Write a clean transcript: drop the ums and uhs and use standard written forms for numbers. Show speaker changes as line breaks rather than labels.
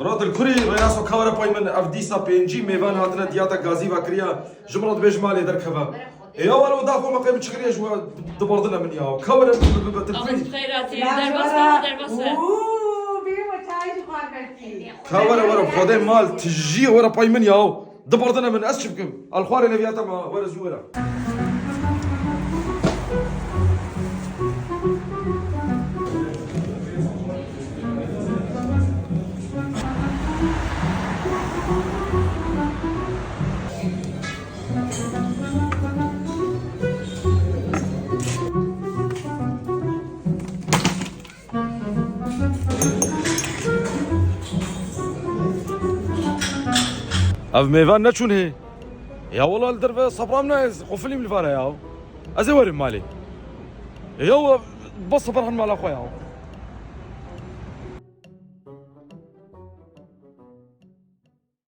راد الكوري رياسو كاورا باي من افديسا بي ان جي ميفان هاتنا دياتا غازي فاكريا جمرات بيجمالي دركبا يا ولو دافو ما قيمة شكريا جوا دبردنا من ياو كاورا
الله خيراتي در بس
كاورا ورا بخودي مال تجي ورا باي من ياو دبردنا من اسشبكم الخواري نبياتا ما ورا زورا اف ميفان نتشون هي يا والله الدرب صبرامنا قفلي من الفارة ياو ازي ورم مالي يا بص فرحان مع الاخويا